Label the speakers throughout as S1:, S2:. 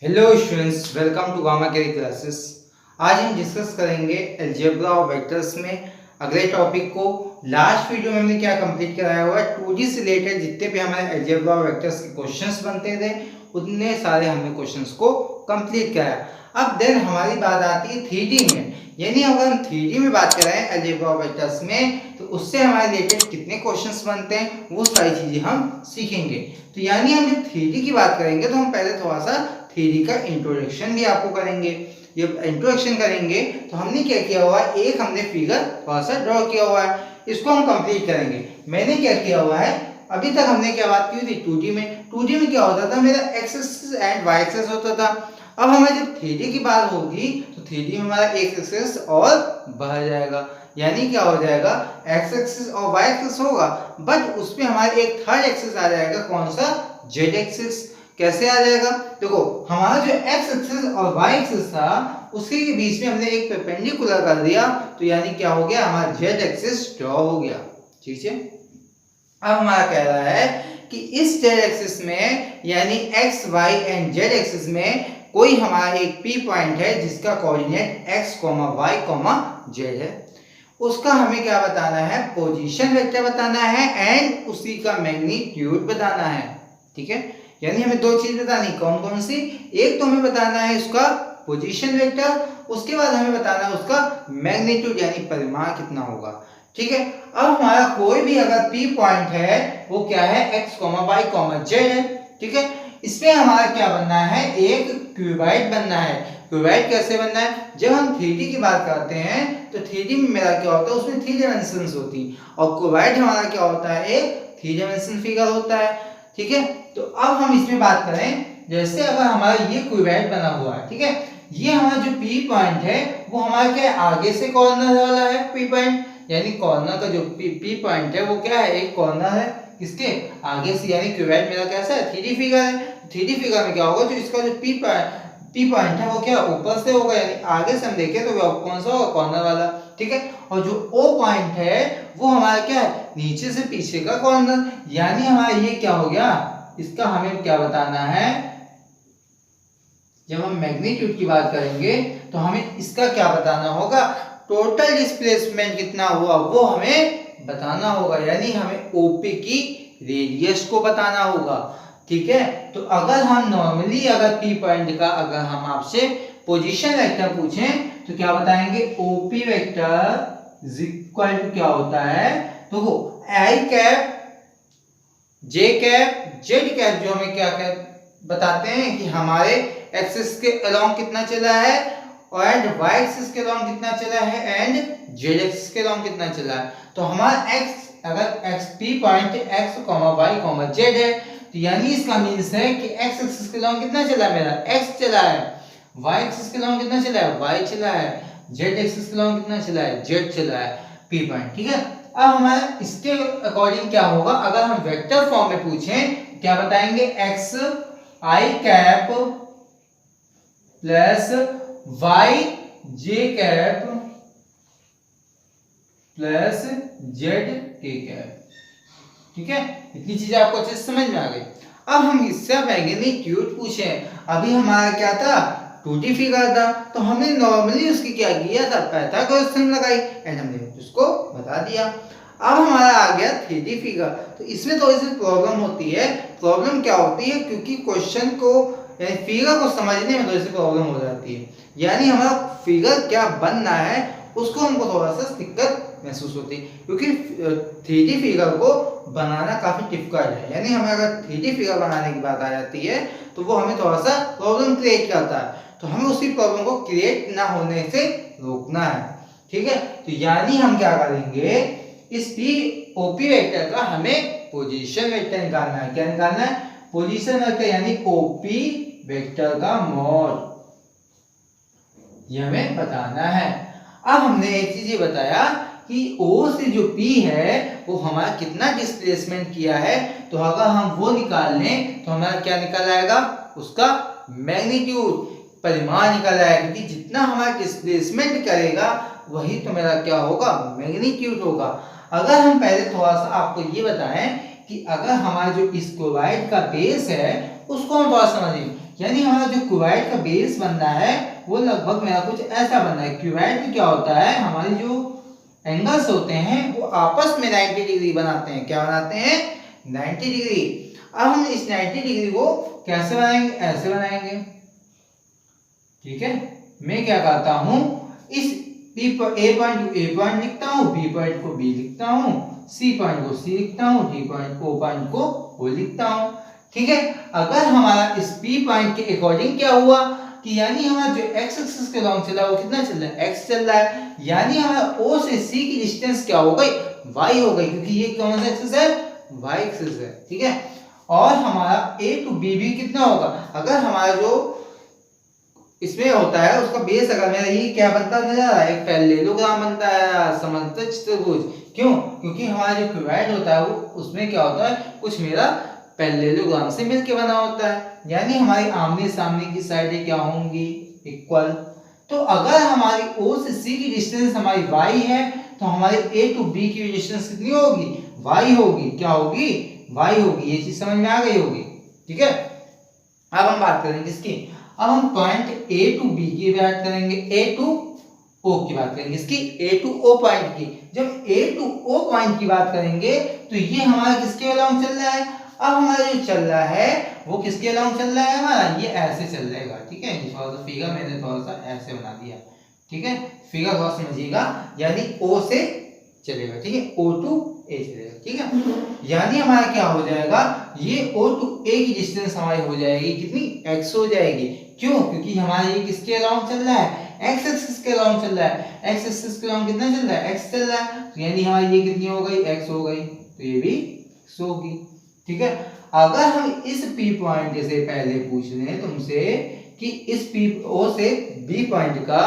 S1: Hello students, welcome to Gamma Kerry classes. आज हम discuss करेंगे अलजेब्रा और वेक्टर्स में अगले टॉपिक को। लास्ट वीडियो में हमने क्या कंप्लीट कराया हुआ है, 2D से रिलेटेड जितने भी हमारे अलजेब्रा और वेक्टर्स के क्वेश्चंस बनते थे उतने सारे हमने क्वेश्चंस को कंप्लीट कराया। अब देन हमारी बात आती है 3D में, यानी अगर हम 3D में बात करें अलजेब्रा और वेक्टर्स में तो उससे हमारे रिलेटेड कितने क्वेश्चंस बनते हैं वो सारी चीजें हम सीखेंगे। तो यानी हम जब 3D की बात करेंगे तो हम पहले थोड़ा सा 3D का इंट्रोडक्शन भी आपको करेंगे। जब इंट्रोडक्शन करेंगे तो हमने क्या किया हुआ है, एक हमने फिगर थोड़ा सा ड्रॉ किया हुआ है, इसको हम कंप्लीट करेंगे। मैंने क्या किया हुआ है, अभी तक हमने क्या बात की थी 2D में। 2D में क्या होता था, मेरा X axis and Y axis होता था। अब हमें जब 3D की बात होगी तो 3D में हमारा एक्स एक्सिस और बढ़ जाएगा, यानी क्या हो जाएगा, एक्स एक्सिस और वाई एक्सिस होगा, बट उसमें हमारे एक थर्ड एक्सिस आ जाएगा। कौन सा? Z axis. कैसे आ जाएगा? देखो, हमारा जो एक्स एक्सिस और वाई एक्सिस था उसके बीच में हमने एक परपेंडिकुलर कर दिया, तो यानी क्या हो गया, हमारा जेड एक्सिस ड्रॉ हो गया। ठीक है, अब हमारा कह रहा है कि इस जेड एक्सिस में यानी X Y and Z axis में कोई हमारा एक पी पॉइंट है जिसका coordinate X comma Y comma Z है। उसका हमें क्या बताना है, पोजीशन वेक्टर बताना है एंड उसी का मैग्नीट्यूड बताना है। ठीक है, यानी हमें दो चीज बतानी, कौन कौन सी? एक तो हमें बताना है उसका पोजीशन वेक्टर, उसके बाद हमें बताना है उसका मैग्नीट्यूड यानी परिमाण कितना होगा। ठीक है, अब हमारा कोई भी अगर पी पॉइंट है वो क्या है, X comma Y comma Z है। ठीक है, इसमें हमारा क्या बनना है, एक क्यूबॉइड बनना है। क्यूबॉइड कैसे बनना है, जब हम 3D की बात करते हैं तो 3D में मेरा क्या होता है, उसमें 3 डायमेंशंस होती हैं, और क्यूबॉइड हमारा क्या होता है, एक 3 डायमेंशन फिगर होता है। ठीक है, तो अब हम इसमें बात करें, जैसे अगर हमारा ये क्यूबॉइड बना हुआ है, ठीक है, ये हमारा जो पी पॉइंट है वो हमारा क्या है, आगे से कॉर्नर वाला है पी पॉइंट, यानी कॉर्नर का जो पी पॉइंट है वो क्या है, एक कॉर्नर है किसके आगे से, यानी क्यूबॉइड मेरा कैसा है, 3D फिगर है। 3D फिगर में क्या होगा, जो इसका जो पी पॉइंट है वो क्या ऊपर से होगा, यानी आगे से हम देखें तो वो कौन सा होगा, कॉर्नर वाला। ठीक है, और जो ओ पॉइंट है वो हमारा क्या है, नीचे से पीछे का कॉर्नर, यानी हमारा ये क्या हो गया, इसका हमें क्या बताना है, जब हम मैग्नीट्यूड की बात करेंगे तो हमें इसका क्या बताना होगा, टोटल डिस्प्लेसमेंट कितना हुआ वो हमें बताना होगा, यानी हमें ओपी की रेडियस को बताना होगा। ठीक है, तो अगर हम नॉर्मली अगर पी पॉइंट का अगर हम आपसे पोजीशन वेक्टर पूछें तो क्या बताएंगे, OP vector is equal to क्या होता है, तो वो I cap J cap Z cap, जो हमें क्या बताते हैं कि हमारे एक्सिस के अलोंग कितना चला है एंड वाई एक्सिस के अलोंग कितना चला है एंड जेड एक्सिस के अलोंग कितना चला है। तो हमारा एक्स अगर X P point X comma Y comma Z है तो यानी इसका मींस है कि एक्स एक्सिस के अलोंग कितना चला है, मेरा एक्स चला है, वाई एक्सिस के अलोंग कितना चला है, वाई चला है, जेड एक्सिस के अलोंग कितना चला है, जेड चला है, पी पॉइंट। ठीक है, अब हमारा इसके अकॉर्डिंग क्या होगा, अगर हम वेक्टर फॉर्म में पूछें क्या बताएंगे, एक्स आई कैप प्लस वाई जे कैप प्लस जेड के कैप। ठीक है, इतनी चीजें आपको अच्छे से समझ में आ गई। अब हम इससे मैग्नीट्यूड पूछें, अभी हमारा क्या था, 2D फिगर था, तो हमने नॉर्मली उसकी क्या किया था, पाइथागोरस थ्योरम लगाई एंड हमने उसको बता दिया। अब हमारा आ गया 3D फिगर, तो इसमें थोड़ी सी प्रॉब्लम होती है। प्रॉब्लम क्या होती है, क्योंकि क्वेश्चन को यानी फिगर को समझने में थोड़ी सी प्रॉब्लम हो जाती है, यानी हमारा फिगर क्या बनना है उसको हमको थोड़ा सा दिक्कत महसूस होती है, क्योंकि 3D फिगर को बनाना काफी डिफिकल्ट है। यानी हमें अगर 3D फिगर बनाने की बात आ जाती है तो वो हमें थोड़ा सा प्रॉब्लम क्रिएट करता है, तो हमें उसी प्रॉब्लम को क्रिएट ना होने से रोकना है। ठीक है, तो यानी हम क्या करेंगे, इस पी ओपी वेक्टर का हमें पोजीशन वेक्टर निकालना है। क्या निकालना है, पोजीशन वेक्टर, यानी ओपी वेक्टर का मॉड, ये हमें बताना है। अब हमने एक चीज ये बताया कि O से जो P है वो हमारा कितना डिस्प्लेसमेंट किया है, तो अगर हम वो निकाल लें तो हमारा क्या निकल आएगा, उसका मैग्नीट्यूड, परिमाण निकल आएगा, क्योंकि जितना हमारा डिस्प्लेसमेंट करेगा वही तो मेरा क्या होगा, मैग्नीट्यूड होगा। अगर हम पहले थोड़ा सा आपको ये बताएं कि अगर हमारा जो इस क्लोराइड का बेस है उसको हम थोड़ा समझें, यानी हमारा जो क्यूबॉइड का बेस बन रहा है वो लगभग मेरा कुछ ऐसा बन रहा है। क्यूबॉइड में क्या होता है, हमारी जो एंगल्स होते हैं वो आपस में 90 डिग्री बनाते हैं। क्या बनाते हैं, 90 डिग्री। अब हम इस 90 डिग्री को कैसे बनाएंगे, ऐसे बनाएंगे। ठीक है, मैं क्या करता हूं, इस ए पॉइंट को ए पॉइंट लिखता हूं, बी पॉइंट को बी लिखता हूं, सी पॉइंट को सी लिखता हूं, डी पॉइंट ओ पॉइंट को ओ लिखता हूं। ठीक है, अगर हमारा इस पी पॉइंट के अकॉर्डिंग क्या हुआ कि यानी हमारा जो एक्स एक्सिस के लॉन्ग चला वो कितना चल रहा है, एक्स चल रहा है, यानी हमारा ओ से सी की डिस्टेंस क्या हो गई, वाई हो गई, क्योंकि ये कौन सा एक्सिस है, वाई एक्सिस है। ठीक है, और हमारा ए टू बी भी कितना होगा, अगर हमारा जो इसमें होता है उसका बेस अगर मेरा ये क्या बनता नजर आ रहा है, एक पैरेललोग्राम बनता है, समांतर चतुर्भुज। क्यों, क्योंकि हमारा जो क्यूबॉइड होता है वो उसमें क्या होता है, कुछ मेरा पैरेललोग्राम से मिलके बना होता है, यानी हमारी आमने सामने की साइडें क्या होंगी, इक्वल। तो अगर हमारी ओ से सी की डिस्टेंस हमारी y है तो हमारी ए टू बी की डिस्टेंस कितनी होगी, y होगी। क्या होगी, y होगी। ये चीज समझ में आ गई होगी। ठीक है, अब हम बात करेंगे इसकी, अब हम पॉइंट ए टू बी की बात करेंगे, ए टू ओ की बात करेंगे, इसकी ए टू ओ पॉइंट की। जब ए टू ओ पॉइंट की बात करेंगे तो ये हमारा किसके अलाउंग चल रहा है, अब हमारा जो चल रहा है वो किसके अलाउंग चल रहा है, हमारा ये ऐसे चल जाएगा। ठीक है, थोड़ा सा फिगर मैंने थोड़ा सा ऐसे बना दिया। ठीक है, फिगर थोड़ा समझिएगा, यानी ओ से चलेगा। ठीक है, ओ टू ए चलेगा। ठीक है, यानी हमारा क्या हो जाएगा, ये ओ टू ए की डिस्टेंस हमारी हो जाएगी कितनी, एक्स हो जाएगी। क्यों, क्योंकि हमारा ये किसके अलाउंग चल रहा है, एक्स एक्सिस के अलाउंग चल रहा है। एक्स एक्सिस के अलाउंग कितना चल रहा है, एक्स चल रहा है, तो यानी हमारी ये कितनी हो गई, एक्स हो गई, तो ये भी एक्स होगी। ठीक है, अगर हम इस पी पॉइंट जैसे पहले पूछ रहे हैं तुमसे कि इस पी ओ से बी पॉइंट का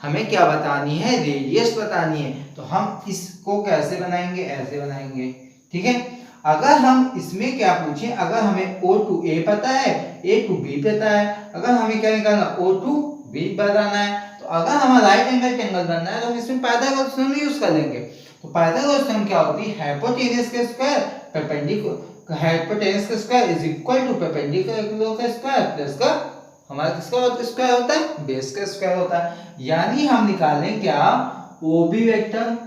S1: हमें क्या बतानी है, रेडियस बतानी है, तो हम इसको कैसे बनाएंगे, ऐसे बनाएंगे। ठीक है, अगर हम इसमें क्या पूछें, अगर हमें ओ टू ए पता है, ए टू बी पता है, अगर हमें क्या निकालना, ओ टू बी बताना है, तो अगर हमारा राइट एंगल ट्रायंगल बनना है तो हम इसमें पाइथागोरस थ्योरम यूज कर लेंगे। तो पाइथागोरस थ्योरम क्या होती है, हाइपोटेनस के स्क्वायर परपेंडिकुलर, हाइपोटेनस का square is equal to perpendicular का स्क्वायर प्लस का हमारा किसका स्क्वायर होता है, बेस का स्क्वायर होता है। यानी हम निकालें क्या, ओबी वेक्टर,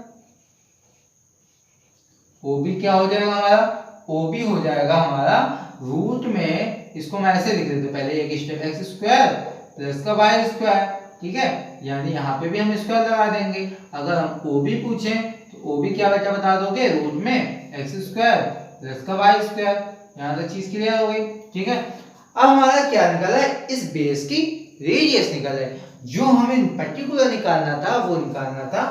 S1: ओबी क्या हो जाएगा हमारा, ओबी हो जाएगा हमारा रूट में, इसको मैं ऐसे लिख देता हूं पहले एक स्टेप, एक्स स्क्वायर प्लस का वाई स्क्वायर। ठीक है, यानी यहाँ पे भी हम स्क्वायर लगा देंगे। अगर हम ओबी पूछें तो ओबी क्या बेटा बता दोगे, रूट में एक्स स्क्वायर प्लस का वाई स्क्वायर। यहाँ तक चीज क्लियर हो गई। ठीक है, अब हमारा क्या निकला है, इस बेस की रेडियस निकल है। जो हमें पर्टिकुलर निकालना था वो निकालना था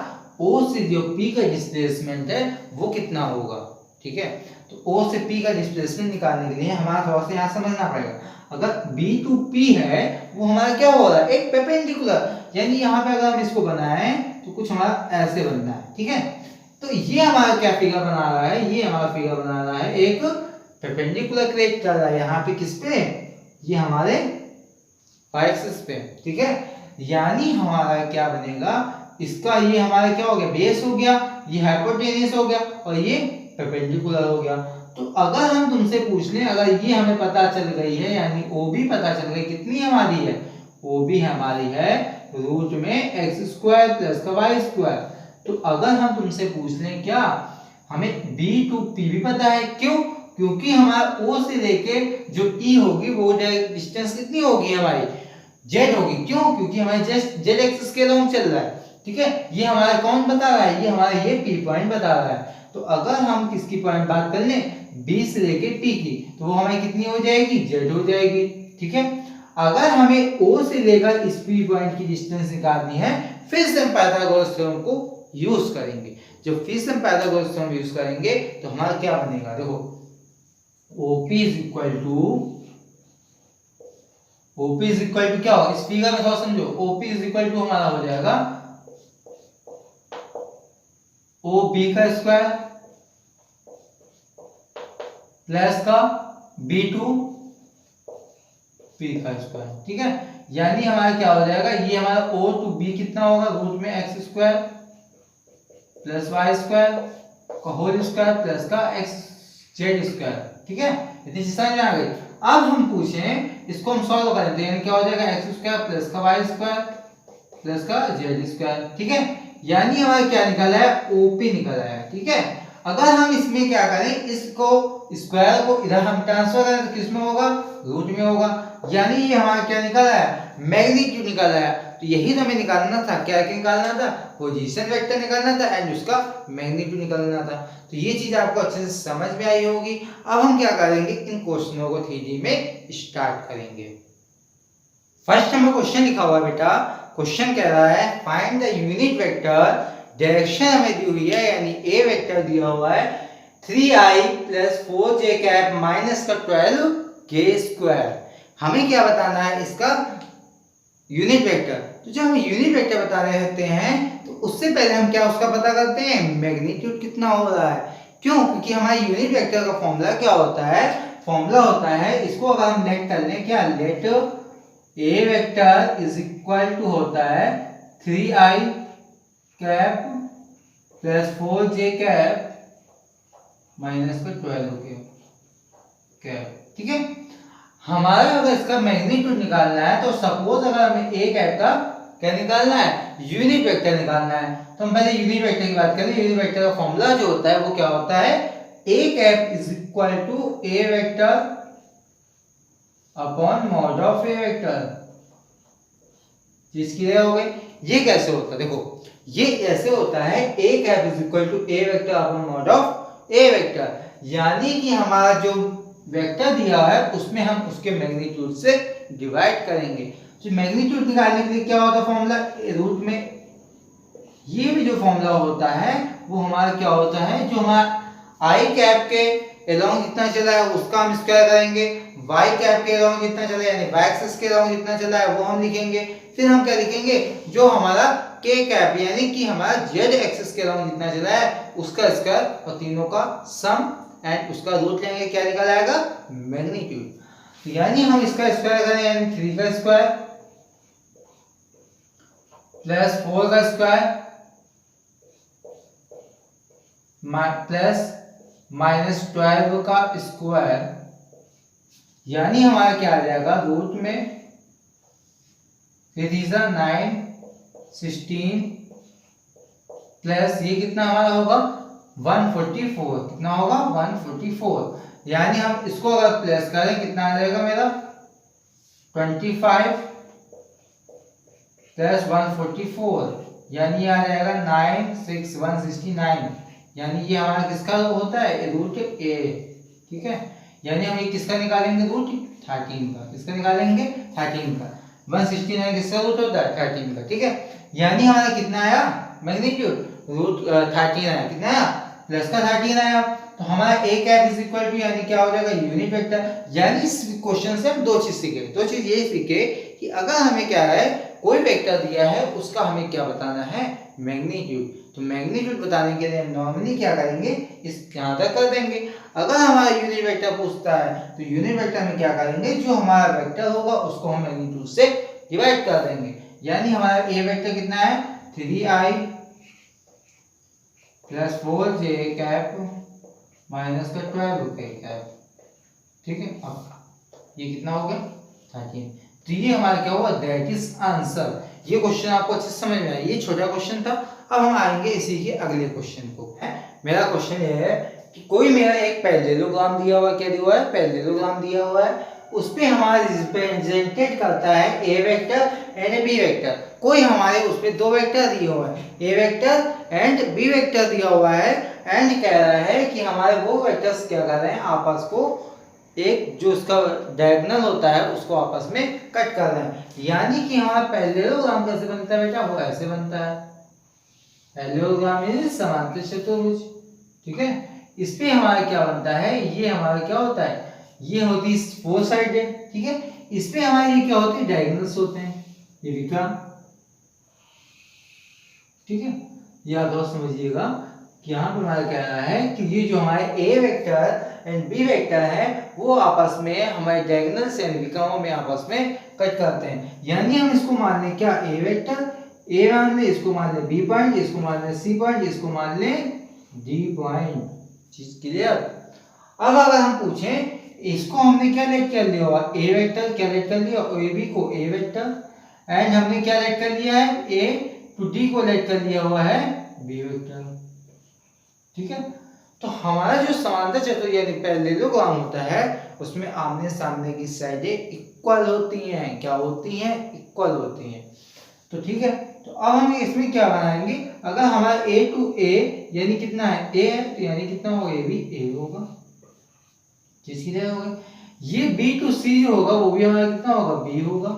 S1: O से जो P का डिस्प्लेसमेंट है वो कितना होगा। ठीक है, तो O से P का डिस्प्लेसमेंट निकालने के लिए हमारा थोड़ा सा यहाँ समझना पड़ेगा। अगर B टू P है वो हमारा क्या हो रहा है, एक परपेंडिकुलर, यानी यहाँ पे अगर हम इसको बनाएं तो कुछ हमारा ऐसे बनना है। ठीक है, तो ये हमारा क्या फिगर बना रहा है, ये हमारा फिगर बना रहा है एक परपेंडिकुलर क्रिएट कर रहा है यहाँ पे, किस पे, ये हमारे y एक्सिस पे। ठीक है, यानी हमारा क्या बनेगा, इसका ये हमारा क्या हो गया, बेस हो गया, ये हाइपोटेनस हो गया और ये परपेंडिकुलर हो गया। तो अगर हम तुमसे पूछ लें, अगर ये हमें पता चल गई है, यानी OB पता चल गई, कितनी हमारी है, OB हमारी है रूट में एक्स स्क्वायर प्लस का वाई स्क्वायर। तो अगर हम तुमसे पूछ लें क्या, हमें B टू P भी पता है, क्यों, क्योंकि हमारा O से लेके जो E होगी वो डिस्टेंस कितनी होगी हमारी, Z होगी। क्यों, क्योंकि हमारे Z एक्सिस के अलोंग चल रहा है। ठीक है, ये हमारा कौन बता रहा है, ये हमारा ये P पॉइंट बता रहा है। तो अगर हम किसकी पॉइंट बात कर लें, B से लेके P की, तो वो हमें कितनी हो जाएगी, Z हो जाएगी। ठीक है, अगर हमें O से लेकर इस P पॉइंट की डिस्टेंस निकालनी है, फिर से हम पाइथागोरस थ्योरम को यूज करेंगे। जब फिर से हम पाइथागोरस थ्योरम यूज करेंगे तो हमारा क्या बनेगा, देखो OP is equal to, OP is equal to क्या होगा, इस फिगर में थोड़ा समझो, OP इज इक्वल टू हमारा हो जाएगा OB का स्क्वायर प्लस का B टू P का स्क्वायर। ठीक है, यानी हमारा क्या हो जाएगा, ये हमारा O टू B कितना होगा, रूट में X square plus Y square का होल स्क्वायर प्लस का एक्स जेड स्क्वायर। ठीक है, इतनी चीज समझ में आ गई। अब हम पूछें इसको हम सॉल्व करें तो यानी क्या हो जाएगा एक्स स्क्वायर प्लस का वाई स्क्वायर प्लस का जेड स्क्वायर। ठीक है, यानी हमारा क्या निकला है ओपी निकला है। ठीक है, अगर हम इसमें क्या करें इसको स्क्वायर को इधर हम ट्रांसफर करें तो किसमें होगा रूट में होगा, यानी ये हमारा क्या निकला है मैग्नीट्यूड निकला है। तो यही तो हमें निकालना था, क्या निकालना था पोजीशन वेक्टर निकालना था एंड उसका मैग्नीट्यूड निकालना था। तो ये चीज आपको अच्छे से समझ में आई होगी। अब हम क्या करेंगे इन क्वेश्चनों को थ्योरी में स्टार्ट करेंगे। फर्स्ट नंबर क्वेश्चन लिखा हुआ है बेटा, क्वेश्चन कह रहा है find the unit vector, direction हमें दी हुई है यानी ए वेक्टर दिया हुआ है 3i + 4j कैप माइनस का 12k स्क्वायर। हमें क्या बताना है इसका यूनिट वेक्टर। तो जब हम यूनिट वेक्टर बता रहे होते हैं तो उससे पहले हम क्या उसका पता करते हैं मैग्नीट्यूड कितना हो रहा है। क्यों, क्योंकि हमारे यूनिट वेक्टर का फॉर्मूला क्या होता है, फॉर्मूला होता है इसको अगर हम लेट कर लें क्या let A vector is equal to होता है 3i cap plus 4j cap minus का 12k कैप। ठीक है, हमारा अगर इसका मैग्नीट्यूड निकालना है तो सपोज अगर हमें ए कैप का क्या निकालना है यूनिट वेक्टर निकालना है तो हम पहले यूनिट वेक्टर की बात करें। यूनिट वेक्टर का फॉर्मूला जो होता है वो क्या होता है A cap is equal to A vector upon mod of A vector. चीज क्लियर हो गई। ये कैसे होता है देखो, ये ऐसे होता है A cap is equal to A vector upon mod of A vector, यानी कि हमारा जो वेक्टर दिया है उसमें हम उसके मैग्नीट्यूड से डिवाइड करेंगे। तो मैग्नीट्यूड निकालने के लिए क्या होता है फॉर्मूला रूट में, ये भी जो फॉर्मूला होता है वो हमारा क्या होता है जो हमारा आई कैप के अलोंग जितना चला है उसका हम स्क्वायर करेंगे, वाई कैप के अलोंग जितना चला है यानी वाई एक्सिस के अलोंग जितना चला है वो हम लिखेंगे। फिर हम क्या लिखेंगे जो हमारा के कैप यानी कि हमारा जेड एक्सिस के अलोंग जितना चला है उसका स्क्वायर और तीनों का सम एंड उसका रूट लेंगे, क्या निकल आएगा मैग्नीट्यूड। तो यानी हम इसका स्क्वायर करें यानी 3 का स्क्वायर प्लस 4 का स्क्वायर प्लस माइनस 12 का स्क्वायर, यानी हमारा क्या आ जाएगा रूट में 9 16 प्लस ये कितना हमारा होगा 144, कितना होगा 144, यानी हम इसको अगर प्लस करें कितना आ जाएगा मेरा 25 प्लस 144 यानी आ जाएगा 9 6 169, यानी ये हमारा किसका होता है रूट ए। ठीक है, यानी हम ये किसका निकालेंगे रूट 13 का, किसका निकालेंगे 13 का। 169 किसका रूट होता है 13 का। ठीक है, यानी हमारा कितना आया मैग्नीट्यूड रूट 13 आया, कितना आया प्लस का 13 आया। तो हमारा ए कैप इज इक्वल टू यानी क्या हो जाएगा यूनिट वेक्टर। यानी इस क्वेश्चन से हम दो चीज सीखे, दो चीज ये सीखे कि अगर हमें क्या है कोई वेक्टर दिया है उसका हमें क्या बताना है मैग्नीट्यूड। तो मैग्नीट्यूड बताने के लिए हम नॉर्मली क्या करेंगे इस यहाँ तक कर देंगे। अगर हमारा यूनिट वेक्टर पूछता है तो यूनिट वेक्टर में क्या करेंगे जो हमारा वेक्टर होगा उसको हम मैग्नीट्यूड से डिवाइड कर देंगे। यानी हमारा ए वेक्टर कितना है 3i plus 4j cap minus का 12k कैप। ठीक है, अब ये कितना हो गया 13। तो ये हमारा क्या होगा दैट इज आंसर। ये क्वेश्चन आपको अच्छे से समझ में आया, ये छोटा क्वेश्चन था। अब हम आएंगे इसी के अगले क्वेश्चन को। मेरा क्वेश्चन ये है कि कोई मेरा एक पैरेललोग्राम दिया हुआ है, क्या दिया हुआ है पैरेललोग्राम दिया हुआ है, उस पे हमारा रिप्रेजेंटेड करता है ए वेक्टर एंड बी वेक्टर। कोई हमारे उस पे दो वेक्टर दिए हुए हैं ए वेक्टर एंड बी वेक्टर दिया हुआ है एंड कह रहा है कि हमारे वो वेक्टर्स क्या कर रहे हैं आपस को एक जो उसका डायगोनल होता है उसको आपस में कट कर रहे हैं। यानी कि हमारा पैरेललोग्राम कैसे बनता है बेटा वो ऐसे बनता है, पैरेललोग्राम इज समांतर चतुर्भुज। ठीक है, इस पे हमारा क्या बनता है ये हमारा क्या होता है ये होती है फोर साइडेड। ठीक है, इस पे हमारे ये क्या होते हैं डायगोनल्स होते हैं ये विकर्ण। ठीक है, याद और समझिएगा कि यहाँ पे हमारा कह रहा है कि ये जो हमारे ए वेक्टर एंड बी वेक्टर है वो आपस में हमारे डायगोनल्स एंड विकर्णों में आपस में कट करते हैं। यानी हम इसको मान लें क्या ए वेक्टर ए मान ले, इसको मान ले बी पॉइंट, इसको मान ले सी पॉइंट, इसको मान ले डी पॉइंट। चीज क्लियर। अब अगर हम पूछें इसको हमने क्या लेट कर लिया हुआ, ए वेक्टर क्या लेट कर लिया, ए बी को ए वेक्टर, एंड हमने क्या लेट कर लिया है, ए टू डी को लेट कर लिया हुआ है बी वेक्टर। ठीक है, तो हमारा जो समांतर चतुर्भुज यानी पैरेललोग्राम होता है उसमें आमने सामने की साइडें इक्वल होती हैं। क्या होती हैं? इक्वल होती हैं। तो ठीक है, तो अब हम इसमें क्या बनाएंगे, अगर हमारा ए टू ए यानी कितना है, ए है, तो यानी कितना होगा, ए भी ए होगा, जिसकी तरह होगा। ये बी टू सी जो होगा वो भी हमारा कितना होगा, बी होगा,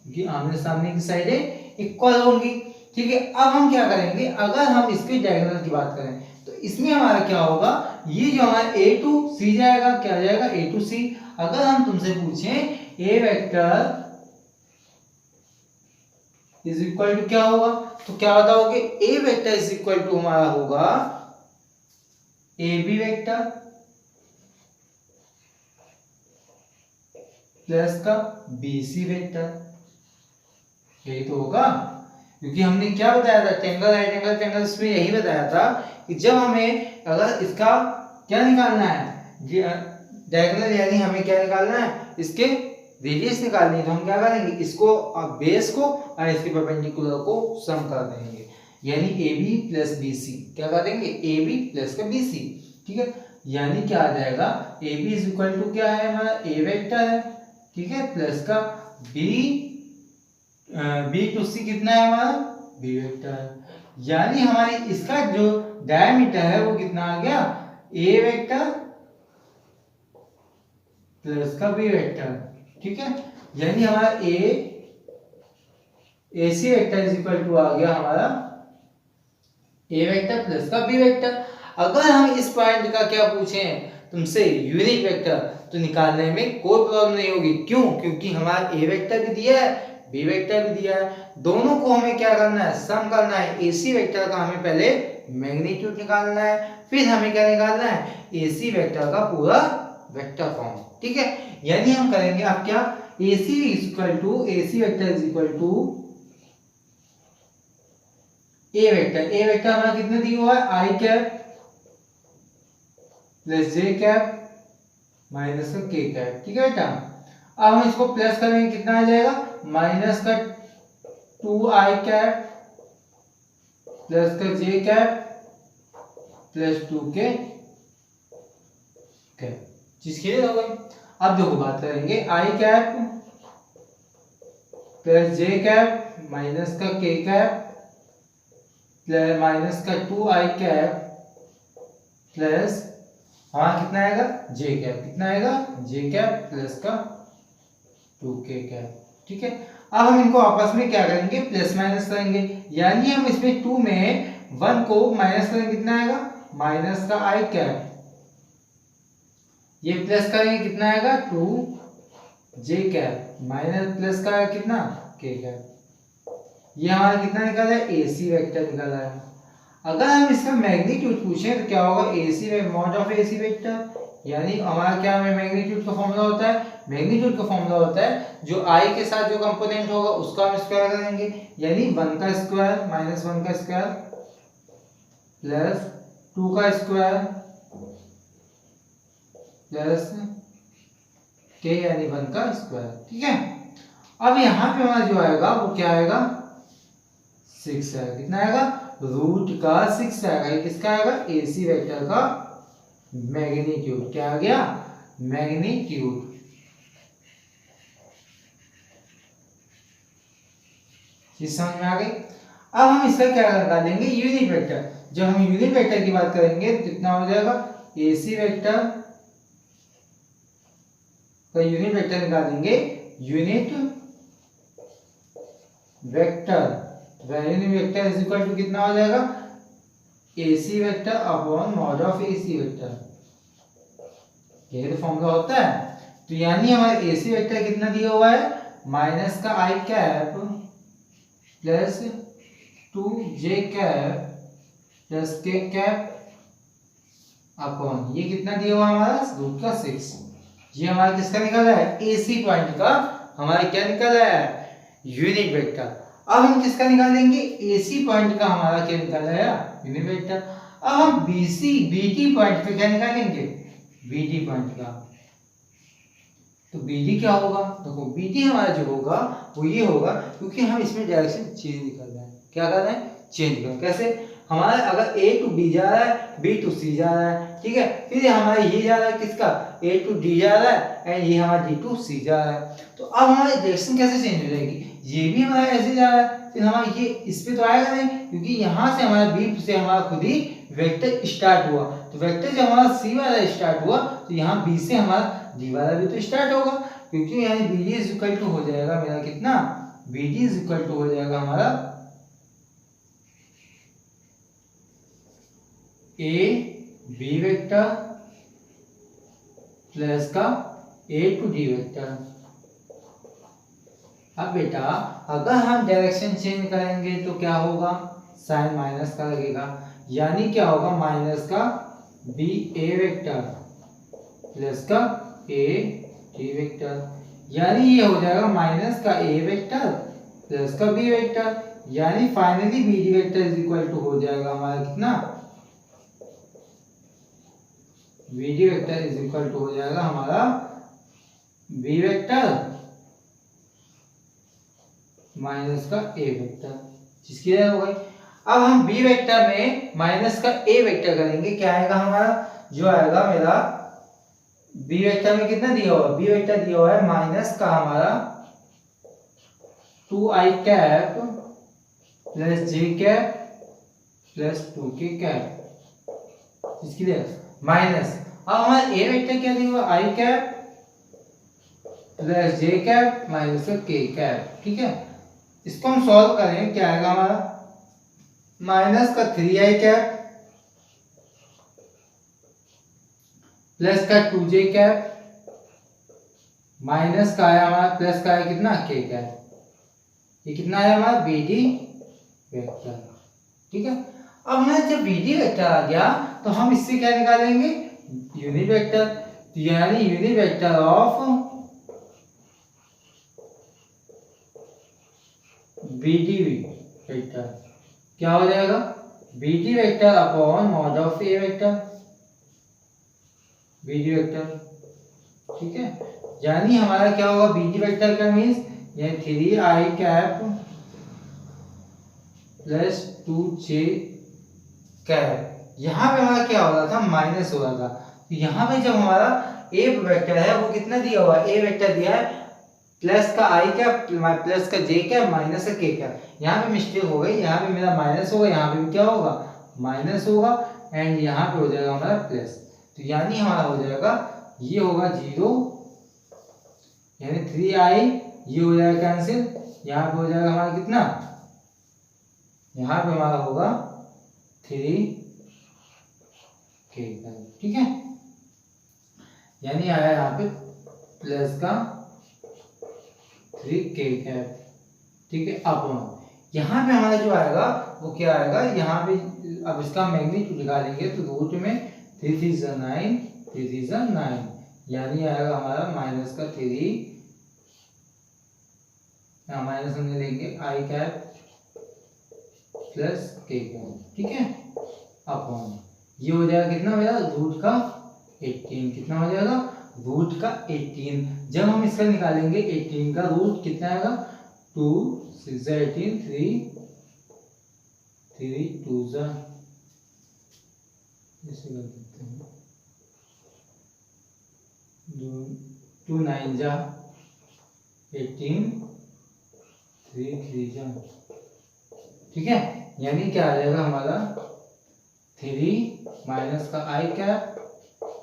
S1: क्योंकि आमने सामने की साइडें इक्वल होंगी। ठीक है, अब हम क्या करेंगे, अगर हम इसके डायगोनल की बात करें तो इसमें हमारा क्या होगा, ये जो हमारा ए टू सी जाएगा, क्या जाएगा, ए टू सी। अगर हम तुमसे पूछें ए वेक्टर इज इक्वल टू क्या होगा, तो क्या बताओगे, ए वेक्टर इज इक्वल टू हमारा होगा ए बी वेक्टर प्लस का बी सी वेक्टर। यही तो होगा, क्योंकि हमने क्या बताया था, ट्रायंगल राइट एंगल ट्रायंगल्स में यही बताया था कि जब हमें अगर इसका क्या निकालना है, डायगोनल, यानी हमें क्या निकालना है, इसके रेडियस निकालनी है, तो हम क्या करेंगे, इसको बेस को और इसके परपेंडिकुलर को सम कर देंगे, यानी A B plus B C. क्या कर देंगे, ए बी प्लस का बी सी। ठीक है, यानी क्या आ जाएगा, A B is equal to क्या है हमारा, ए वेक्टर है, ठीक है, प्लस का बी टू सी कितना है हमारा, बी वेक्टर है। यानी हमारे इसका जो डायमीटर है वो कितना आ गया, ए वेक्टर प्लस का बी वेक्टर। ठीक है, यानी हमारा ए C vector is equal to आ गया हमारा ए वेक्टर प्लस का बी वेक्टर। अगर हम इस पॉइंट का क्या पूछें तुमसे, यूनिट वेक्टर, तो निकालने में कोई प्रॉब्लम नहीं होगी। क्यों? क्योंकि हमारा ए वेक्टर भी दिया है, बी वेक्टर भी दिया है, दोनों को हमें क्या करना है, सम करना है। एसी वेक्टर का हमें पहले मैग्नीट्यूड निकालना है, फिर हमें क्या निकालना है, एसी वेक्टर का पूरा वेक्टर फॉर्म। ठीक है, यानी हम करेंगे अब क्या, AC equal to AC vector is equal to A vector. A vector हमारा कितना दिया हुआ है, I cap plus J cap minus का के कैप। ठीक है बेटा, अब हम इसको प्लस करेंगे, कितना आ जाएगा, माइनस का 2i कैप प्लस का जे कैप प्लस 2k कैप, जिसके लिए हो गई। अब देखो बात करेंगे, i cap plus J cap minus का k कैप प्लस माइनस का 2i कैप प्लस हमारा कितना आएगा, जे कैप, कितना आएगा, जे कैप प्लस का 2k कैप। ठीक है, अब हम इनको आपस में क्या करेंगे, प्लस माइनस करेंगे, यानी हम इसमें 2 में 1 को माइनस करेंगे, कितना आएगा, माइनस का i कैप, ये प्लस करेंगे, कितना आएगा, 2j कैप माइनस प्लस का कितना, k कैप। ये हमारा कितना निकाला है, एसी वेक्टर निकाला है। अगर हम इसका मैग्नीट्यूड पूछें तो क्या होगा, एसी में मॉड ऑफ एसी वेक्टर, यानी हमारा क्या मैग्नीट्यूड का फॉर्मूला होता है, मैग्नीट्यूड का फॉर्मूला होता है जो i के साथ जो कंपोनेंट होगा उसका हम स्क्वायर करेंगे, यानी 1 का स्क्वायर माइनस 1 का स्क्वायर प्लस 2 का स्क्वायर प्लस k यानी 1 का स्क्वायर। ठीक है, अब यहाँ पे हमारा जो आएगा वो क्या आएगा, 6 आएगा, कितना आएगा, रूट का 6 आएगा। ये किसका आएगा, एसी वेक्टर का मैग्नीट्यूड। क्या आ गया, मैग्नीट्यूड। चीज समझ में आ गई। अब हम इसका क्या निकालेंगे, यूनिट वेक्टर। जब हम यूनिट वेक्टर की बात करेंगे तो कितना हो जाएगा, एसी वेक्टर का यूनिट वेक्टर निकालेंगे, unit vector, unit vector is equal to कितना हो जाएगा, AC vector upon mod of AC vector. ये तो फॉर्मूला होता है। तो यानी हमारा एसी वेक्टर कितना दिया हुआ है, माइनस का I cap plus 2j cap plus k cap upon ये कितना दिया हुआ हमारा, रूट का 6। ये हमारा किसका निकाला है, एसी पॉइंट का हमारा क्या निकाला है, यूनिट वेक्टर। अब हम किसका निकालेंगे, एसी पॉइंट का हमारा क्या निकाला है, यूनिट वेक्टर। अब हम बीसी बीटी पॉइंट का क्या निकालेंगे, BD पॉइंट का। तो BD क्या होगा, देखो BD हमारा जो होगा वो ये होगा, क्योंकि हम इसमें डायरेक्शन चेंज कर रहे हैं। क्या कर रहे हैं, चेंज कर रहे हैं। कैसे, हमारा अगर A to B जा रहा है, B to C जा रहा है, ठीक है, फिर हमारा ये जा रहा है किसका, A to D जा रहा है एंड ये हमारा D to C जा रहा है। तो अब हमारी डायरेक्शन कैसे चेंज हो जाएगी, ये भी हमारा ऐसे जा रहा है, फिर हमारा ये इस पे तो आएगा नहीं, क्योंकि यहाँ से हमारा B से हमारा खुद ही वेक्टर स्टार्ट हुआ। तो वेक्टर जब हमारा C वाला स्टार्ट हुआ तो यहाँ B से हमारा D वाला भी तो स्टार्ट होगा, क्योंकि यहाँ BD इज इक्वल टू हो जाएगा मेरा कितना, BD इज इक्वल टू हो जाएगा हमारा A B वेक्टर प्लस का A to D वेक्टर। अब बेटा अगर हम डायरेक्शन चेंज करेंगे तो क्या होगा, साइन माइनस का लगेगा, यानी क्या होगा, माइनस का B A वेक्टर प्लस का A D वेक्टर, यानी ये हो जाएगा माइनस का A वेक्टर प्लस का B वेक्टर, यानी finally BD vector is equal to हो जाएगा हमारा कितना, BD vector is equal to हो जाएगा हमारा B वेक्टर माइनस का A वेक्टर, जिसकी जगह हो गई। अब हम B वेक्टर में माइनस का A वेक्टर करेंगे, क्या आएगा हमारा, जो आएगा मेरा B वेक्टर में कितना दिया हुआ है, B वेक्टर दिया हुआ है माइनस का हमारा 2i cap plus j cap plus 2k cap, इसकी जगह माइनस। अब हमारा A वेक्टर क्या दिया हुआ, i cap plus j cap minus का k कैप, ठीक है। इसको हम सॉल्व करें, क्या आएगा हमारा, माइनस का 3i कैप प्लस का 2j कैप माइनस का आया हमारा प्लस का है कितना, k कैप, ये कितना आया हमारा BD वेक्टर, ठीक है। अब हमारा जब BD वेक्टर आ गया तो हम इससे क्या निकालेंगे, यूनिट वेक्टर, यानी unit vector of BD vector क्या हो जाएगा, BD vector upon mod of A vector, BD vector, ठीक है। यानी हमारा क्या होगा, BD वेक्टर का मींस यानी 3i cap plus 2j cap, यहाँ पे हमारा क्या हो रहा था, माइनस हो रहा था। तो यहाँ पे जब हमारा A वेक्टर है वो कितना दिया हुआ है, A वेक्टर दिया है प्लस का i कैप प्लस का j कैप माइनस का k कैप, यहाँ पे मिस्टेक हो गई, यहाँ पे मेरा माइनस होगा, यहाँ पे भी क्या होगा, माइनस होगा एंड यहाँ पे हो जाएगा हमारा प्लस। तो यानी हमारा हो जाएगा, ये होगा 0 यानी 3i, ये हो जाएगा कैंसिल, यहाँ पे हो जाएगा हमारा कितना, यहाँ पे हमारा होगा 3k, ठीक है। यानी आया यहाँ पे प्लस का 3k कैप, ठीक है। अब यहाँ पे हमारा जो आएगा वो क्या आएगा, यहाँ पे अब इसका मैग्नीट्यूड निकालेंगे तो रूट में 3 3 9, 3 3 9, यानी आएगा हमारा माइनस का 3, यहाँ माइनस हमने लेंगे i cap plus k cap, ठीक है। अपॉन ये हो जाएगा कितना मेरा, रूट का 18, कितना हो जाएगा, रूट का 18। जब हम इसका निकालेंगे 18 का रूट कितना आएगा, 2 6 18, 3 2 ऐसे कर देते हैं, 2 9 जा 18, 3 3 जा, ठीक है। यानी क्या आ जाएगा हमारा 3 माइनस का i cap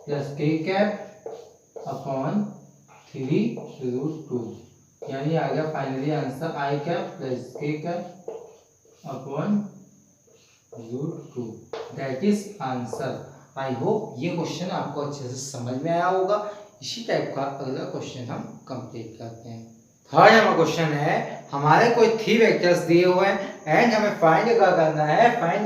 S1: plus k cap upon 3 root 2, यानी आ गया finally answer i cap plus k cap upon root 2, that is answer. I hope ये क्वेश्चन आपको अच्छे से समझ में आया होगा। इसी टाइप का अगला क्वेश्चन हम कंप्लीट करते हैं। थर्ड हमारा क्वेश्चन है, हमारे कोई 3 वेक्टर्स दिए हुए हैं एंड हमें फाइंड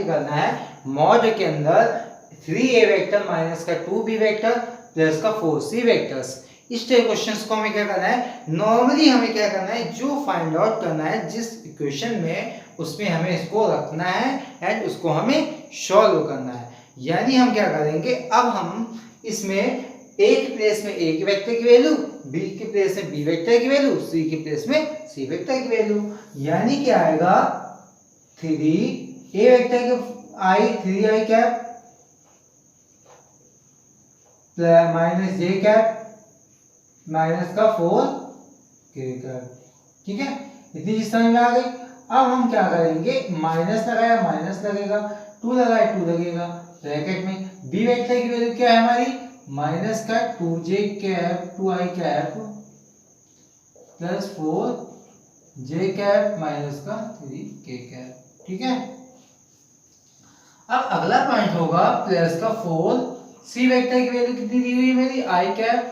S1: करना है मॉड के अंदर 3a वेक्टर माइनस का 2b वेक्टर प्लस का 4c वेक्टर्स। इस टाइप क्वेश्चंस को हमें क्या करना है, नॉर्मली हमें क्या करना है, जो फाइंड आउट करना है जिस इक्वेशन में उसमें हमें इसको रखना है एंड उसको हमें सॉल्व करना है। यानी हम क्या करेंगे, अब हम इसमें ए के प्लेस में ए के वेक्टर की वैल्यू, बी के प्लेस में बी वेक्टर की वैल्यू, सी के प्लेस में सी वेक्टर की वैल्यू। यानी क्या आएगा 3 ए वेक्टर के आई 3i कैप माइनस जे कैप माइनस का 4k कैप। ठीक है, इतनी चीज समझ में आ गई। अब हम क्या करेंगे, माइनस लगाया माइनस लगेगा, 2 लगाया 2 लगेगा, ब्रैकेट में बी वेक्टर की वैल्यू क्या है हमारी, माइनस का 2j cap 2i cap plus 4j cap minus का 3k कैप। ठीक है, अब अगला पॉइंट होगा प्लस का 4 सी वेक्टर की वैल्यू कितनी दी हुई है मेरी, i cap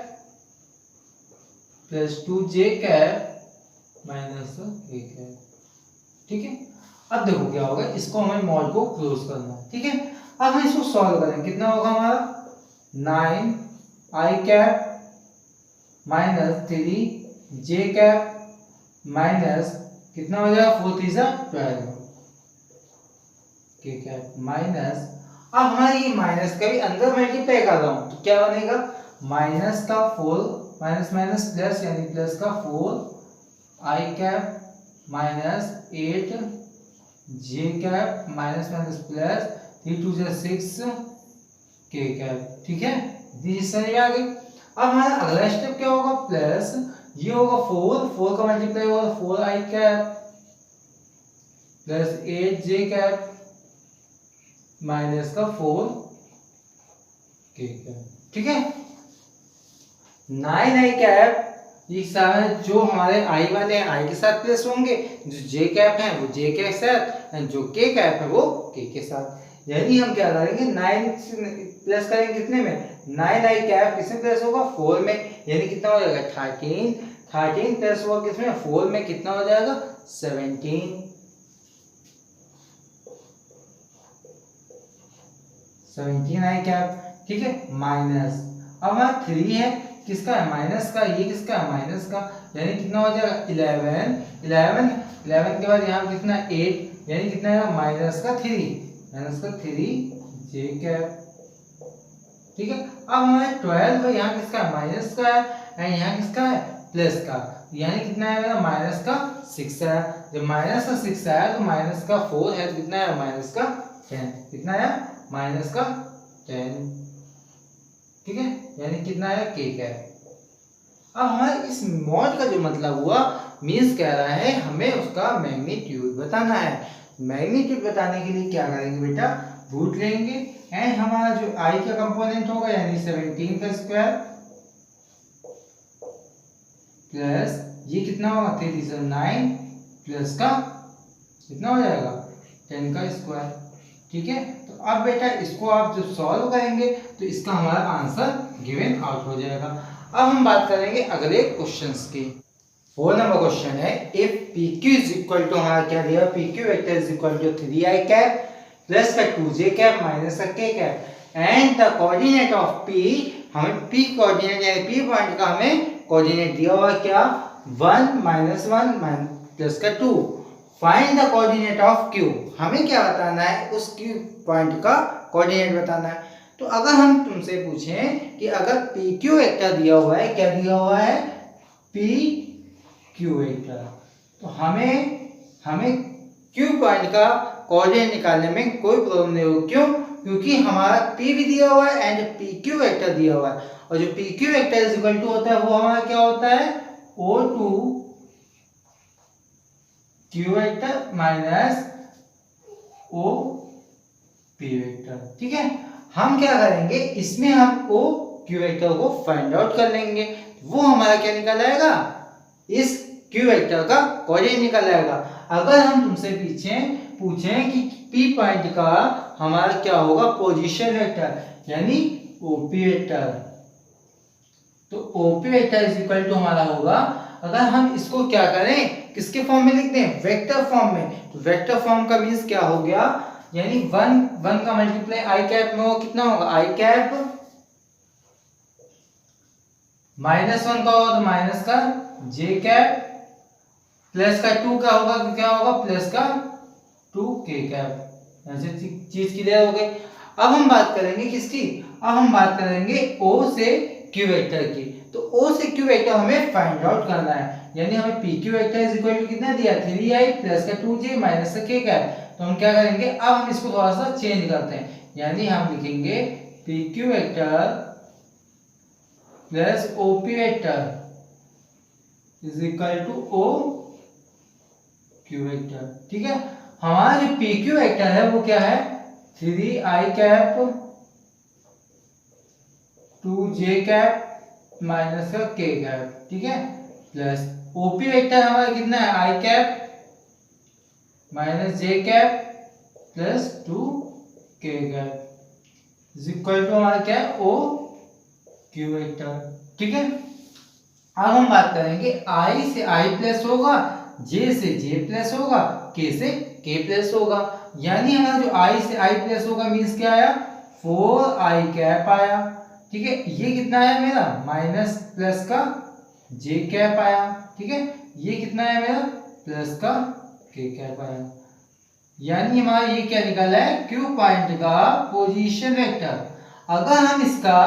S1: plus 2j cap minus का k कैप। ठीक है, अब देखो क्या होगा, इसको हमें मॉड को क्लोज करना है। ठीक है, अब हम इसको सॉल्व करें, कितना होगा हमारा 9i cap minus 3j cap minus कितना हो जाएगा 4 3 12 k कैप माइनस, अब हमारे ये माइनस का भी अंदर मल्टीप्लाई कर रहा हूं तो क्या बनेगा, माइनस का 4 माइनस माइनस प्लस यानी प्लस का 4i cap minus 8j cap minus minus plus 3 2 6 k cap. ठीक है, दिस समझ आ गई। अब हमारा अगला स्टेप क्या होगा, प्लस ये होगा 4 का मल्टीप्लाई होगा 4i cap plus 8j cap minus का 4k कैप। ठीक है, 9i कैप ये सारे जो हमारे आई वाले हैं आई के साथ प्लस होंगे, जो जे कैप है वो जे के साथ, जो के कैप है वो के साथ। यानी हम क्या करेंगे 9 प्लस करेंगे कितने में, 9i कैप किसमें प्लस होगा 4 में, यानी कितना हो जाएगा 13 प्लस होगा किसमें 4 में, कितना हो जाएगा 17i कैप। ठीक है, माइनस अब हमारा 3 है किसका है, माइनस का, ये किसका है माइनस का, यानी कितना हो जाएगा 11 के बाद यहाँ कितना 8 यानी कितना है माइनस का 3j कैप। ठीक है, अब हमारे 12 है, यहाँ किसका है माइनस का है एंड यहाँ किसका है प्लस का, यानी कितना है माइनस का 6 है। जब माइनस का 6 आया तो माइनस का 4 है तो कितना है माइनस का 10, कितना है माइनस का 10। ठीक है, यानी कितना है k कैप। अब हमारे इस मॉड का जो मतलब हुआ, मीन्स कह रहा है हमें उसका मैग्नीट्यूड बताना है। मैग्नीट्यूड बताने के लिए क्या करेंगे बेटा, रूट लेंगे एंड हमारा जो i का कंपोनेंट होगा यानी 17 का स्क्वायर प्लस ये कितना होगा 3 9 प्लस का कितना हो जाएगा 10 का स्क्वायर। ठीक है, तो अब बेटा इसको आप जब सॉल्व करेंगे तो इसका हमारा आंसर गिवन आउट हो जाएगा। अब हम बात करेंगे अगले क्वेश्चंस की। 4 नंबर क्वेश्चन है, if PQ is equal to, हमारा क्या दिया, PQ vector is equal to 3i cap plus का 2j कैप माइनस का k cap and the coordinate of P, हमें P कोऑर्डिनेट यानी P पॉइंट का हमें कोऑर्डिनेट दिया हुआ क्या 1 -1 प्लस का 2। Find the coordinate of Q, हमें क्या बताना है, उस Q पॉइंट का कोऑर्डिनेट बताना है। तो अगर हम तुमसे पूछें कि अगर PQ वेक्टर दिया हुआ है, क्या दिया हुआ है PQ वेक्टर, तो हमें Q पॉइंट का कोऑर्डिनेट निकालने में कोई प्रॉब्लम नहीं होगी। क्यों, क्योंकि हमारा P भी दिया हुआ है एंड PQ वेक्टर दिया हुआ है, और जो PQ vector is equal to होता है वो हमारा क्या होता है O2 Q vector minus OP vector. ठीक है, हम क्या करेंगे, इसमें हम OQ वेक्टर को फाइंड आउट कर लेंगे, वो हमारा क्या निकल आएगा, इस Q वेक्टर का कोऑर्डिनेट निकल आएगा। अगर हम तुमसे पूछें कि P पॉइंट का हमारा क्या होगा पोजीशन वेक्टर यानी OP वेक्टर, तो OP vector is equal to हमारा होगा, अगर हम इसको क्या करें किसके फॉर्म में लिखते हैं वेक्टर फॉर्म में, तो वेक्टर फॉर्म का मींस क्या हो गया, यानी 1 का मल्टीप्लाई i कैप में वो कितना होगा i कैप -1 का होगा तो माइनस का j कैप प्लस का 2 का होगा तो क्या होगा प्लस का 2k कैप। ऐसे चीज क्लियर हो गई। अब हम बात करेंगे किसकी, अब हम बात करेंगे O से Q वेक्टर की। तो O से Q वेक्टर हमें फाइंड आउट करना है, यानी हमें PQ vector is equal to कितना दिया 3i प्लस का 2j माइनस का k कैप। तो हम क्या करेंगे, अब हम इसको थोड़ा सा चेंज करते हैं, यानी हम लिखेंगे PQ vector plus OP vector is equal to OQ vector. ठीक है, हमारा जो PQ वेक्टर है वो क्या है 3i cap 2j cap minus का k कैप। ठीक है, प्लस OP वेक्टर हमारा कितना है i cap minus j cap plus 2k cap is equal to हमारा क्या है OQ वेक्टर। ठीक है, अब हम बात करेंगे i से i प्लस होगा, j से j प्लस होगा, k से k प्लस होगा, यानी हमारा जो i से i प्लस होगा मींस क्या आया 4i कैप आया। ठीक है, ये कितना आया मेरा माइनस प्लस का j कैप आया। ठीक है, ये कितना आया मेरा प्लस का k कैप आया, यानी हमारा ये क्या निकाला है Q पॉइंट का पोजीशन वेक्टर। अगर हम इसका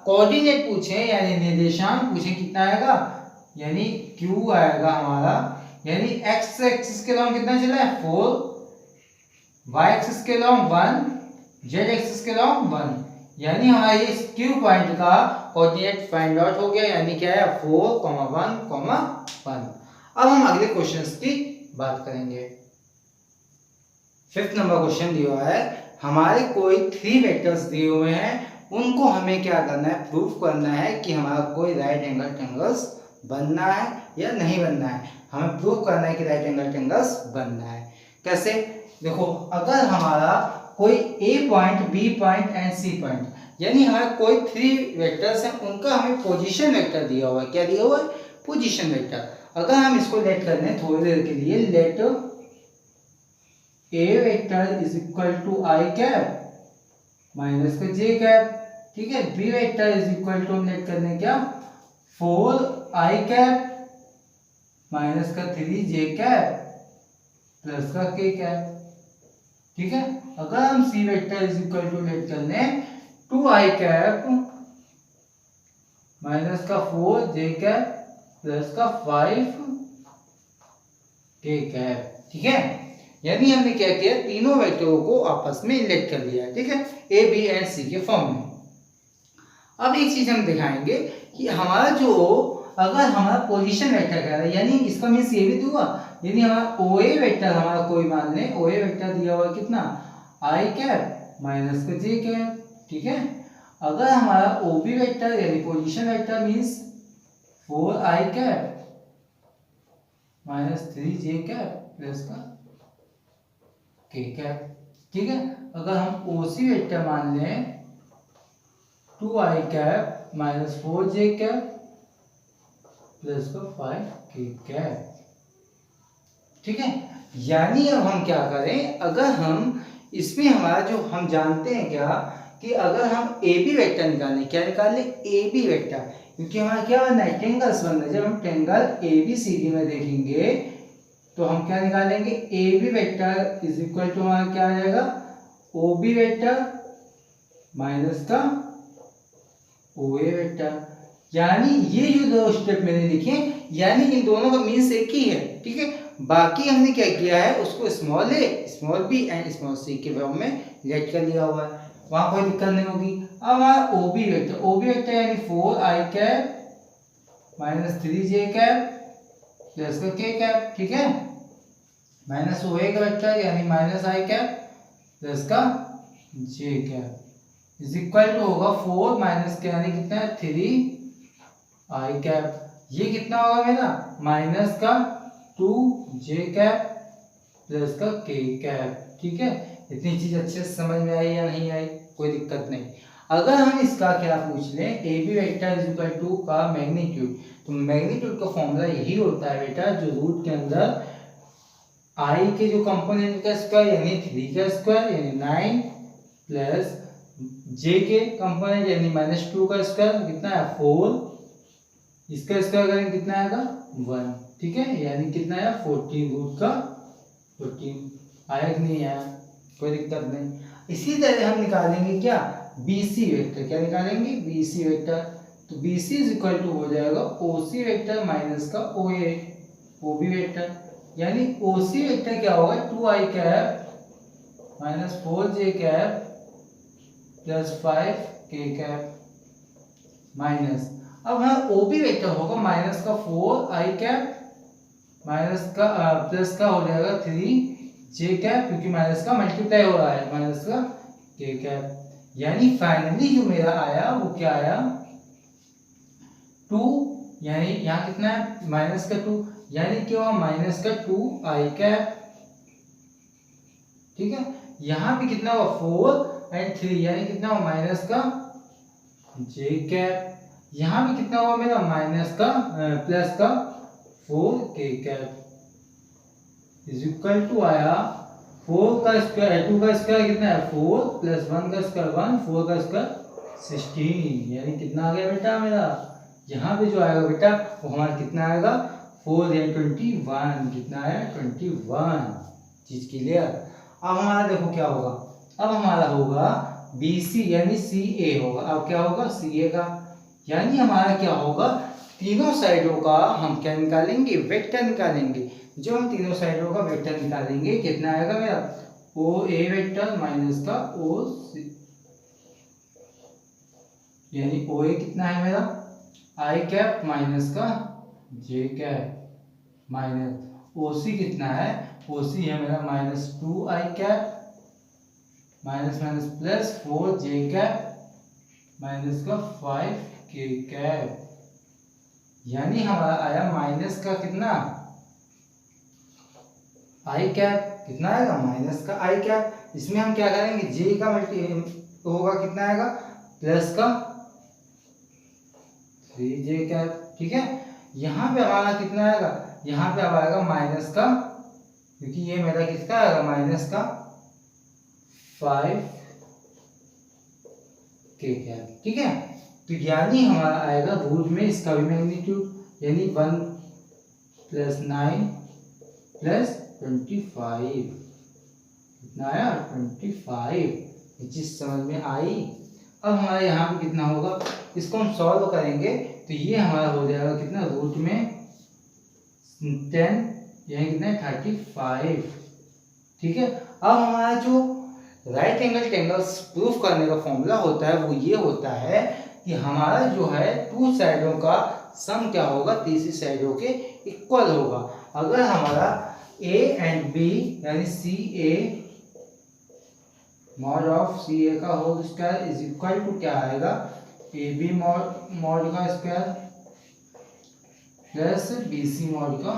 S1: कोऑर्डिनेट पूछें यानी निर्देशांक पूछें कितना आएगा, यानी Q आएगा हमारा, यानी x एक्सिस के लॉन्ग कितना चला है 4, y एक्सिस के लॉन्ग 1, z एक्सिस के लॉन्ग 1, यानी हमारा ये Q पॉइंट का कोऑर्डिनेट फाइंड आउट हो गया, यानी क्या है 4, 1, 1। अब हम अगले क्वेश्चंस की बात करेंगे। 5th नंबर क्वेश्चन दिया हुआ है, हमारे कोई 3 वेक्टर्स दिए हुए हैं, उनको हमें क्या करना है प्रूफ करना है कि हमारा कोई राइट एंगल ट्रायंगल्स बनना है या नहीं बनना है। हमें प्रूफ करना है कि राइट एंगल ट्रायंगल्स बनना है। कैसे, देखो अगर हमारा कोई A point B point and C point, यानी हमारे कोई 3 वेक्टर्स हैं, उनका हमें पोजीशन वेक्टर दिया हुआ है। क्या दिया हुआ है पोजीशन वेक्टर। अगर हम इसको लेट कर लें थोड़ी देर के लिए, let A vector is equal to i cap minus का j कैप। ठीक है, B vector is equal to हम लेट कर लें क्या 4i कैप माइनस का 3j कैप प्लस का k कैप। ठीक है, अगर हम C vector is equal to let कर लें 2i कैप माइनस का 4j कैप प्लस का 5k कैप। ठीक है, यानी हमने क्या किया तीनों वेक्टरों को आपस में लेट कर लिया है। ठीक है, A B एंड C के फॉर्म में। अब एक चीज हम दिखाएंगे कि हमारा जो अगर हमारा पोजीशन वेक्टर कह रहा है, यानी इसका मींस ये भी हुआ, यानी हमारा OA वेक्टर हमारा कोई मान ले OA वेक्टर दिया हुआ कितना i कैप माइनस का j कैप। ठीक है, अगर हमारा OB वेक्टर यानी position vector means 4i cap minus 3j cap plus का k कैप। ठीक है, अगर हम OC वेक्टर मान लें 2i cap minus 4j cap plus का 5k कैप। ठीक है, यानी अब हम क्या करें, अगर हम इसमें हमारा जो हम जानते हैं क्या कि अगर हम AB वेक्टर निकालें, क्या निकालें AB वेक्टर, क्योंकि हमारा क्या बनना है ट्रायंगल्स बनना है। जब हम ट्रायंगल ABCD में देखेंगे तो हम क्या निकालेंगे AB vector is equal to हमारा क्या आ जाएगा OB वेक्टर माइनस का OA वेक्टर। यानी ये जो दो स्टेप मैंने लिखे यानी इन दोनों का मीन्स एक ही है। ठीक है, बाकी हमने क्या किया है उसको small a small b and small c के फॉर्म में लेट कर लिया हुआ है, वहां कोई दिक्कत नहीं होगी। अब हमारा OB वेक्टर यानी 4i cap minus 3j cap plus का k कैप। ठीक है, माइनस OA का वेक्टर यानी माइनस i कैप प्लस का j cap is equal to होगा 4 माइनस के यानी कितना है 3i कैप। ये कितना होगा मेरा माइनस का 2j कैप प्लस का k कैप। ठीक है, इतनी चीज अच्छे से समझ में आई या नहीं आई, कोई दिक्कत नहीं। अगर हम इसका क्या पूछ लें AB vector is equal to का मैग्नीट्यूड, तो मैग्नीट्यूड का फॉर्मूला यही होता है बेटा जो रूट के अंदर i के जो कंपोनेंट का स्क्वायर यानी 3 का स्क्वायर यानी 9 प्लस j के कंपोनेंट यानी -2 का स्क्वायर कितना है 4, इसका स्क्वायर करेंगे कितना आएगा 1। ठीक है, यानी कितना आया 14 रूट का 14 आया कि नहीं आया, कोई दिक्कत नहीं। इसी तरह हम निकालेंगे क्या, BC वेक्टर। क्या निकालेंगे, BC वेक्टर। तो BC इज इक्वल टू हो जाएगा OC वेक्टर माइनस का OB वेक्टर। यानी OC वेक्टर क्या होगा, 2i cap minus 4j cap plus 5k cap minus, अब हमारा OB वेक्टर होगा माइनस का 4i कैप माइनस का प्लस का हो जाएगा 3j कैप, क्योंकि माइनस का मल्टीप्लाई हो रहा है, माइनस का k कैप। यानी फाइनली जो मेरा आया वो क्या आया, 2, यानी यहाँ कितना है माइनस का 2, यानी क्या हुआ माइनस का 2i कैप। ठीक है, यहाँ भी कितना हुआ 4 एंड 3, यानी कितना हुआ माइनस का j कैप। यहाँ भी कितना हुआ मेरा माइनस का प्लस का 4k cap is equal to आया 4 का स्क्वायर, 2 का स्क्वायर कितना है 4 प्लस 1 का स्क्वायर 1, 4 का स्क्वायर 16, यानी कितना आ गया बेटा मेरा, यहाँ पे जो आएगा बेटा वो हमारा कितना आएगा 4 या 21, कितना है 21। चीज क्लियर। अब हमारा देखो क्या होगा, अब हमारा होगा BC यानी CA होगा। अब क्या होगा CA का, यानी हमारा क्या होगा, तीनों साइडों का हम क्या निकालेंगे, वेक्टर निकालेंगे। जो हम तीनों साइडों का वेक्टर निकालेंगे कितना आएगा मेरा, OA वेक्टर माइनस का OC, यानी OA कितना है मेरा i कैप माइनस का j कैप माइनस OC कितना है, OC है मेरा minus 2i cap minus minus plus 4j cap minus का 5k कैप। यानी हमारा आया माइनस का कितना i कैप, कितना आएगा माइनस का i कैप। इसमें हम क्या करेंगे, j का मल्टी होगा कितना आएगा प्लस का 3j कैप। ठीक है, यहाँ पे हमारा कितना आएगा, यहाँ पे अब आएगा माइनस का, क्योंकि ये मेरा किसका आएगा माइनस का 5k कैप। ठीक है, तो यानी हमारा आएगा रूट में इसका भी मैग्नीट्यूड, यानी 1 प्लस 9 प्लस 25, कितना आया 25। ये चीज समझ में आई। अब हमारे यहाँ पे कितना होगा, इसको हम सॉल्व करेंगे तो ये हमारा हो जाएगा कितना, रूट में 10, यानी कितना है 35। ठीक है, अब हमारा जो राइट एंगल ट्रायंगल्स प्रूफ करने का फॉर्मूला होता है वो ये होता है कि हमारा जो है टू साइडों का सम क्या होगा, तीसरी साइडों के इक्वल होगा। अगर हमारा A एंड B यानी CA मॉड ऑफ CA का whole square is equal to क्या आएगा, AB मॉड का स्क्वायर प्लस BC मॉड का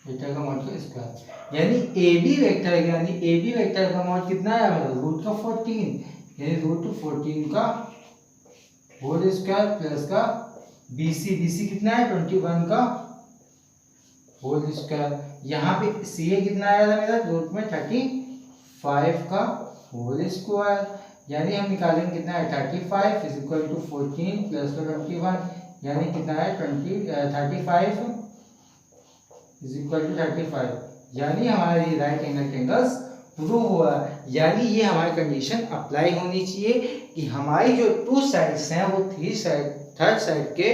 S1: वेक्टर का मॉड का स्क्वायर। यानी AB वेक्टर का मॉड कितना है मेरा, रूट का 14, यानी रूट 14 का होल स्क्वायर प्लस का BC कितना है 21 का होल स्क्वायर। यहाँ पे CA कितना आया था मेरा, रूट में 35 का होल स्क्वायर। यानी हम निकालेंगे कितना है 35 इज इक्वल टू 14 प्लस का 21, यानी कितना है 35 इज इक्वल टू 35। यानी हमारा ये राइट एंगल ट्रायंगल्स प्रूव हुआ। यानी ये हमारी कंडीशन अप्लाई होनी चाहिए कि हमारी जो टू साइड्स हैं वो थर्ड साइड के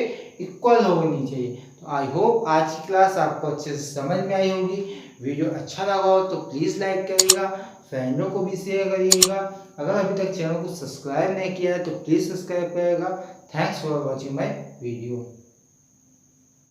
S1: इक्वल होनी चाहिए। तो आई होप आज की क्लास आपको अच्छे से समझ में आई होगी। वीडियो अच्छा लगा हो तो प्लीज़ लाइक करिएगा, फ्रेंडों को भी शेयर करिएगा। अगर अभी तक चैनल को सब्सक्राइब नहीं किया है तो प्लीज़ सब्सक्राइब करिएगा। Thanks for watching my video.